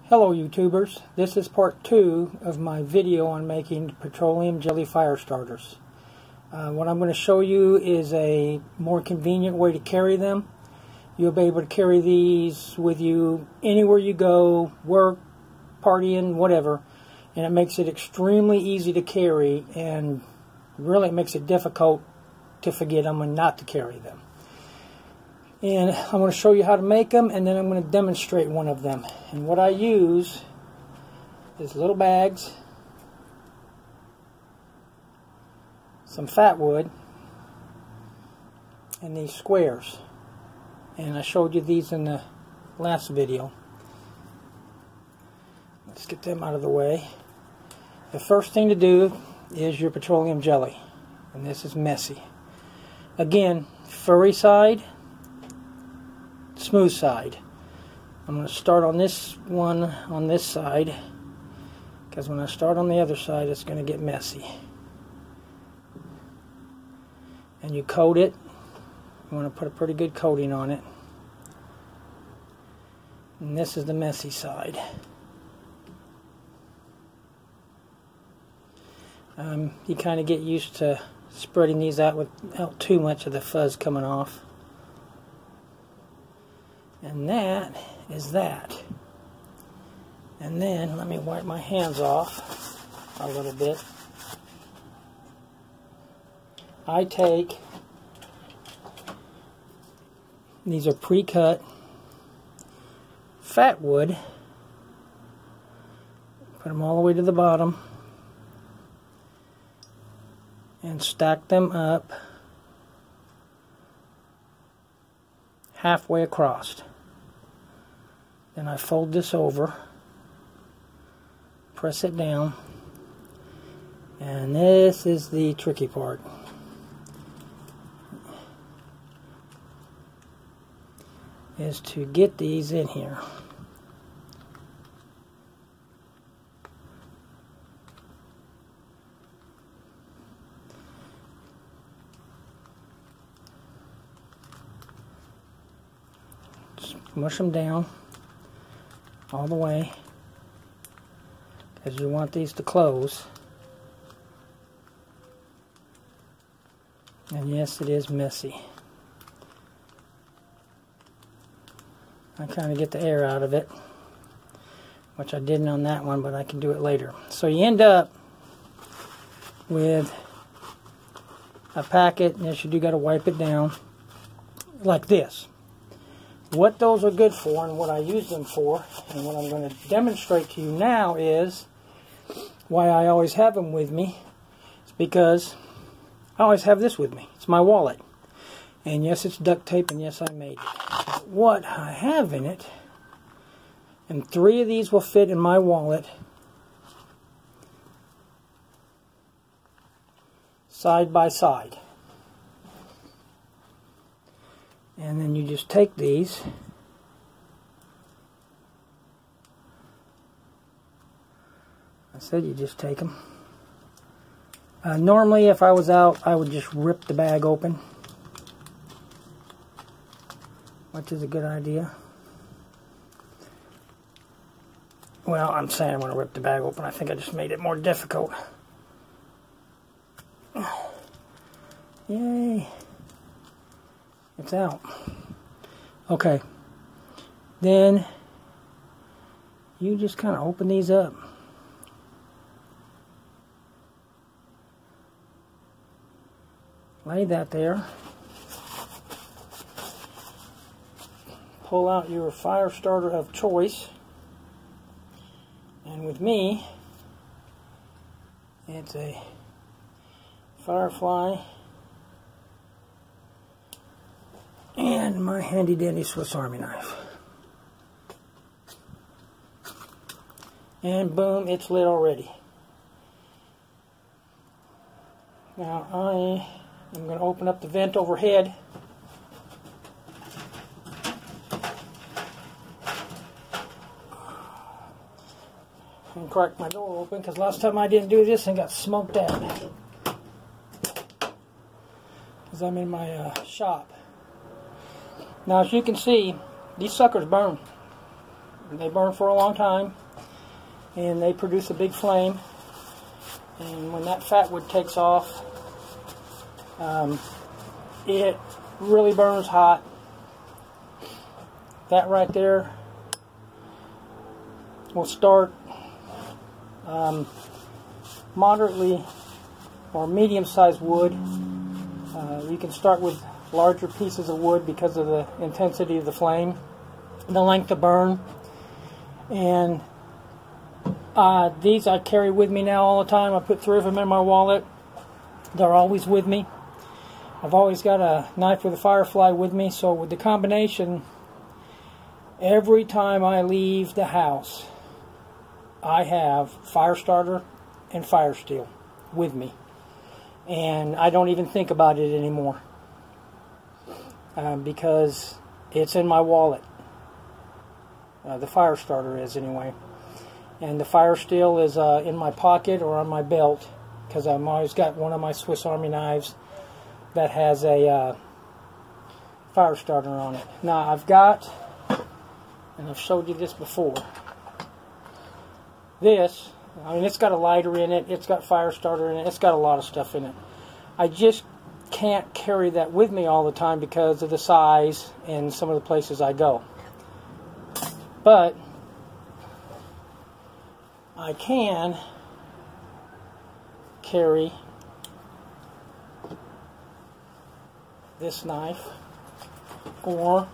Hello YouTubers, this is part 2 of my video on making petroleum jelly fire starters. What I'm going to show you is a more convenient way to carry them. You'll be able to carry these with you anywhere you go, work, partying, whatever, and it makes it extremely easy to carry, and really it makes it difficult to forget them and not to carry them. And I'm going to show you how to make them, and then I'm going to demonstrate one of them. And what I use is little bags, some fat wood, and these squares. And I showed you these in the last video. Let's get them out of the way. The first thing to do is your petroleum jelly. And this is messy. Again, furry side, smooth side. I'm going to start on this one on this side, because when I start on the other side it's going to get messy. And you coat it. You want to put a pretty good coating on it. And this is the messy side. You kind of get used to spreading these out without too much of the fuzz coming off. And that is that. And then let me wipe my hands off a little bit. I take, these are pre-cut fat wood, put them all the way to the bottom, and stack them up halfway across. Then I fold this over, press it down, and this is the tricky part. Is to get these in here. Mush them down all the way, because you want these to close. And yes, it is messy. I kind of get the air out of it, which I didn't on that one, but I can do it later. So you end up with a packet, and yes, you do got to wipe it down like this. What those are good for and what I use them for, and what I'm going to demonstrate to you now, is why I always have them with me. It's because I always have this with me. It's my wallet. And yes, it's duct tape, and yes, I made it. But what I have in it, and 3 of these will fit in my wallet side by side. And then you just take these, I said you just take them. Normally if I was out, I would just rip the bag open, which is a good idea. Well, I'm saying I'm going to rip the bag open. I think I just made it more difficult. Yay. It's out. Okay. Then you just kind of open these up. Lay that there. Pull out your fire starter of choice. And with me, it's a Firefly and my handy dandy Swiss Army knife. And boom, it's lit already. Now I am going to open up the vent overhead. And crack my door open, because last time I didn't do this and got smoked out. Because I'm in my shop. Now, as you can see, these suckers burn. They burn for a long time, and they produce a big flame. And when that fat wood takes off, it really burns hot. That right there will start moderately or medium-sized wood. You can start with larger pieces of wood because of the intensity of the flame, the length of burn. And these I carry with me now all the time. I put 3 of them in my wallet. They're always with me. I've always got a knife with a firefly with me, so with the combination, every time I leave the house, I have fire starter and fire steel with me. And I don't even think about it anymore because it's in my wallet. The fire starter is anyway. And the fire steel is in my pocket or on my belt, because I've always got one of my Swiss Army knives that has a fire starter on it. Now I've got, and I've showed you this before, this, I mean, it's got a lighter in it, it's got fire starter in it, it's got a lot of stuff in it. I just can't carry that with me all the time because of the size and some of the places I go. But I can carry this knife, or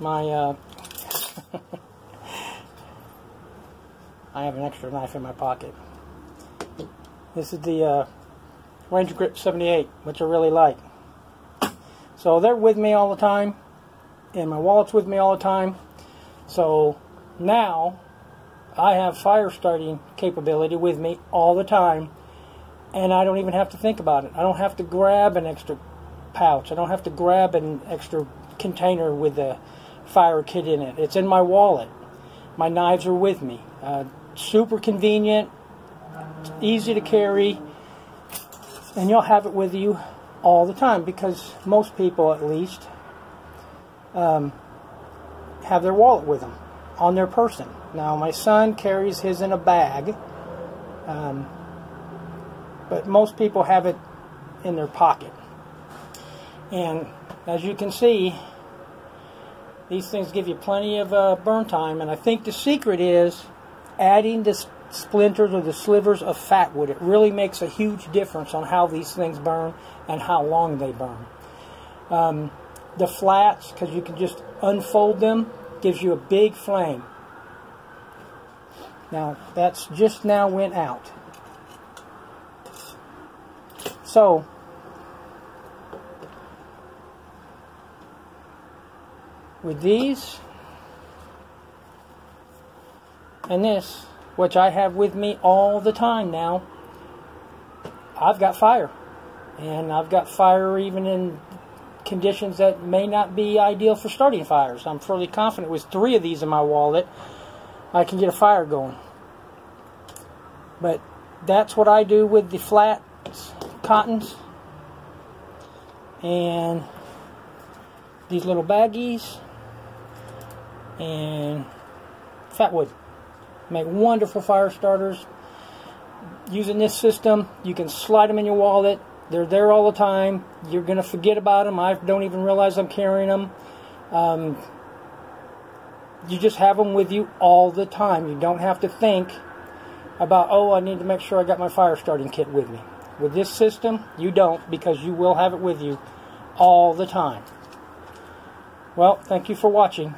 my I have an extra knife in my pocket. This is the Ranger Grip 78, which I really like. So they're with me all the time, and my wallet's with me all the time. So now I have fire starting capability with me all the time, and I don't even have to think about it. I don't have to grab an extra pouch. I don't have to grab an extra container with the fire kit in it. It's in my wallet. My knives are with me. Super convenient, easy to carry, and you'll have it with you all the time, because most people, at least, have their wallet with them on their person. Now, my son carries his in a bag, but most people have it in their pocket. And as you can see, these things give you plenty of burn time, and I think the secret is adding the splinters or the slivers of fat wood. It really makes a huge difference on how these things burn and how long they burn. The flats, because you can just unfold them, gives you a big flame. Now, that's just now went out. So, with these and this, which I have with me all the time now, I've got fire. And I've got fire even in conditions that may not be ideal for starting fires. I'm fairly confident with 3 of these in my wallet, I can get a fire going. But that's what I do with the flat cottons and these little baggies and fat wood. Make wonderful fire starters. Using this system, you can slide them in your wallet. They're there all the time. You're going to forget about them. I don't even realize I'm carrying them. You just have them with you all the time. You don't have to think about, oh, I need to make sure I got my fire starting kit with me. With this system, you don't, because you will have it with you all the time. Well, thank you for watching.